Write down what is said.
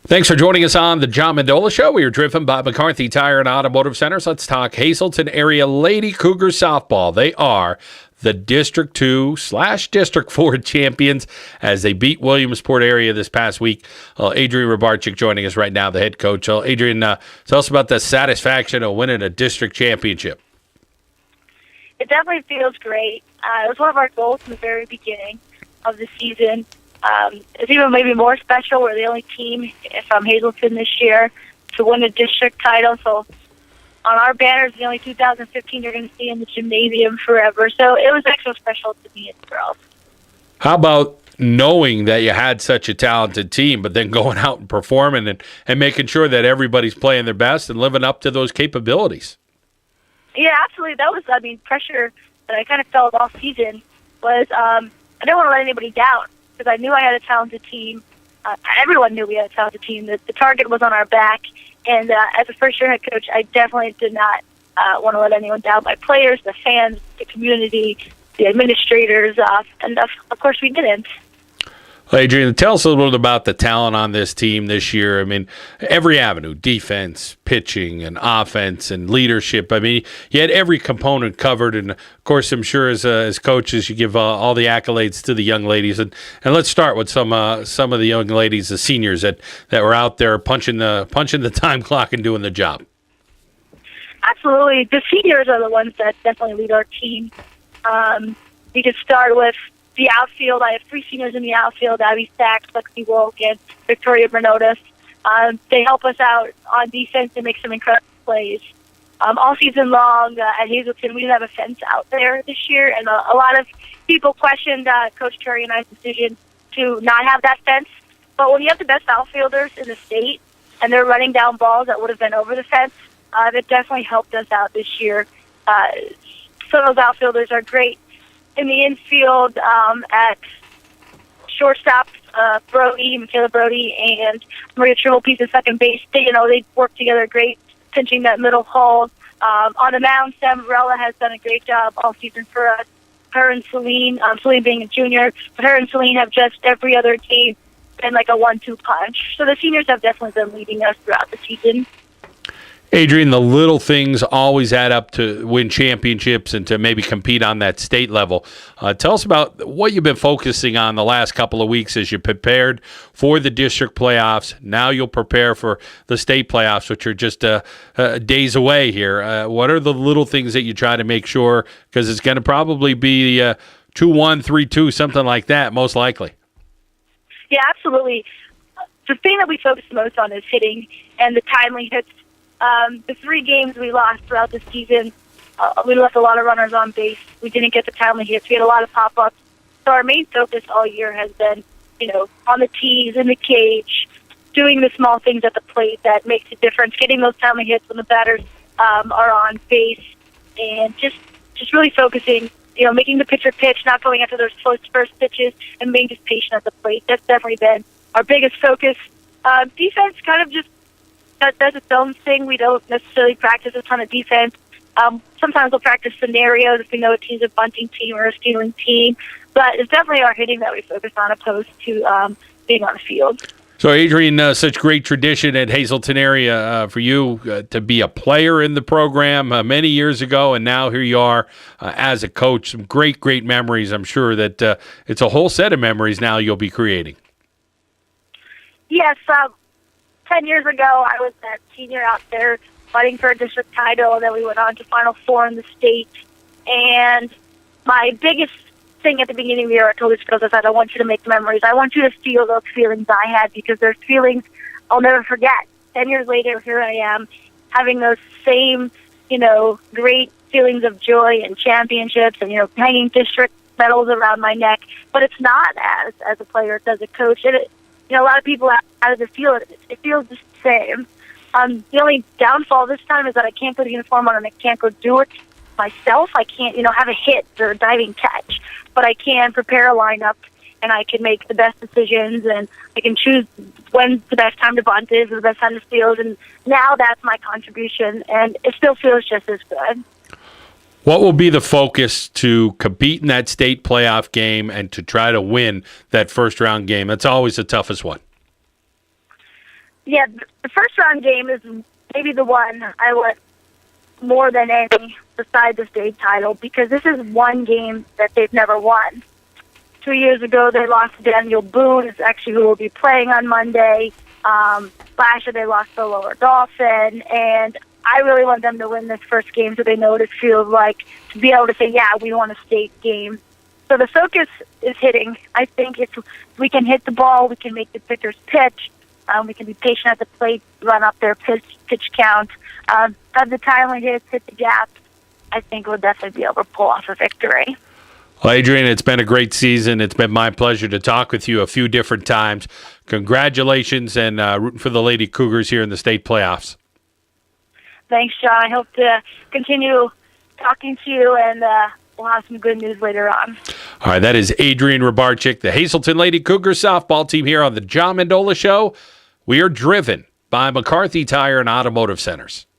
Thanks for joining us on the John Mendola Show. We are driven by McCarthy Tire and Automotive Centers. Let's talk Hazleton Area Lady Cougars softball. They are the District 2/District 4 champions as they beat Williamsport Area this past week. Adrienne Rebarchak joining us right now, the head coach. Adrienne, tell us about the satisfaction of winning a district championship. It definitely feels great. It was one of our goals from the very beginning of the season. It's even maybe more special. We're the only team from Hazleton this year to win a district title. So on our banners, the only 2015 you're going to see in the gymnasium forever. So it was extra special to me and the girls. How about knowing that you had such a talented team, but then going out and performing and making sure that everybody's playing their best and living up to those capabilities? Yeah, absolutely. That was, pressure that I kind of felt all season was I didn't want to let anybody down because I knew I had a talented team. Everyone knew we had a talented team. The target was on our back. And as a first-year head coach, I definitely did not want to let anyone down. My players, the fans, the community, the administrators, and of course we didn't. Well, Adrienne, tell us a little bit about the talent on this team this year. I mean, every avenue, defense, pitching, and offense, and leadership. I mean, you had every component covered. And, of course, I'm sure as coaches you give all the accolades to the young ladies. And let's start with some of the young ladies, the seniors that were out there punching the time clock and doing the job. Absolutely. The seniors are the ones that definitely lead our team. We could start with the outfield. I have three seniors in the outfield: Abby Sachs, Lexi Wilk, and Victoria Bernotis. They help us out on defense and make some incredible plays. All season long at Hazleton, we didn't have a fence out there this year, and a lot of people questioned Coach Terry and I's decision to not have that fence. But when you have the best outfielders in the state and they're running down balls that would have been over the fence, it definitely helped us out this year. Some of those outfielders are great in the infield at shortstop, Michaela Brody, and Maria Triple-Piece at second base. They work together great, pinching that middle hole. On the mound, Sam Varela has done a great job all season for us. Her and Celine, Celine being a junior, but her and Celine have just every other game been like a 1-2 punch. So the seniors have definitely been leading us throughout the season. Adrienne, the little things always add up to win championships and to maybe compete on that state level. Tell us about what you've been focusing on the last couple of weeks as you prepared for the district playoffs. Now you'll prepare for the state playoffs, which are just days away here. What are the little things that you try to make sure, because it's going to probably be 2-1, 3-2, something like that, most likely? Yeah, absolutely. The thing that we focus most on is hitting and the timely hits. The 3 games we lost throughout the season, we left a lot of runners on base. We didn't get the timely hits. We had a lot of pop-ups. So our main focus all year has been, on the tees, in the cage, doing the small things at the plate that makes a difference, getting those timely hits when the batters are on base, and just really focusing, making the pitcher pitch, not going after those first pitches, and being just patient at the plate. That's definitely been our biggest focus. Defense kind of just does its own thing. We don't necessarily practice a ton of defense. Sometimes we'll practice scenarios if we know a team's a bunting team or a stealing team. But it's definitely our hitting that we focus on opposed to being on the field. So, Adrienne, such great tradition at Hazleton Area for you to be a player in the program many years ago, and now here you are as a coach. Some great, great memories. I'm sure that it's a whole set of memories now you'll be creating. Yes, 10 years ago, I was that senior out there fighting for a district title, and then we went on to Final Four in the state. And my biggest thing at the beginning of the year, I told these girls, I said, I want you to make memories. I want you to feel those feelings I had, because there's feelings I'll never forget. 10 years later, here I am, having those same, great feelings of joy and championships and, hanging district medals around my neck. But it's not as a player, it's as a coach. A lot of people out of the field, it feels the same. The only downfall this time is that I can't put a uniform on and I can't go do it myself. I can't, have a hit or a diving catch, but I can prepare a lineup and I can make the best decisions and I can choose when the best time to bunt is or the best time to field. And now that's my contribution, and it still feels just as good. What will be the focus to compete in that state playoff game and to try to win that first round game? That's always the toughest one. Yeah, the first round game is maybe the one I want more than any besides the state title, because this is one game that they've never won. 2 years ago, they lost to Daniel Boone, is actually who will be playing on Monday. Last year, they lost to Lower Dolphin, and I really want them to win this first game so they know what it feels like to be able to say, yeah, we won a state game. So the focus is hitting. I think if we can hit the ball, we can make the pitchers pitch. We can be patient at the plate, run up their pitch count, have the timely hits, hit the gap. I think we'll definitely be able to pull off a victory. Well, Adrienne, it's been a great season. It's been my pleasure to talk with you a few different times. Congratulations, and rooting for the Lady Cougars here in the state playoffs. Thanks, John. I hope to continue talking to you, and we'll have some good news later on. All right, that is Adrienne Rebarchak, the Hazleton Lady Cougars softball team here on the John Mendola Show. We are driven by McCarthy Tire and Automotive Centers.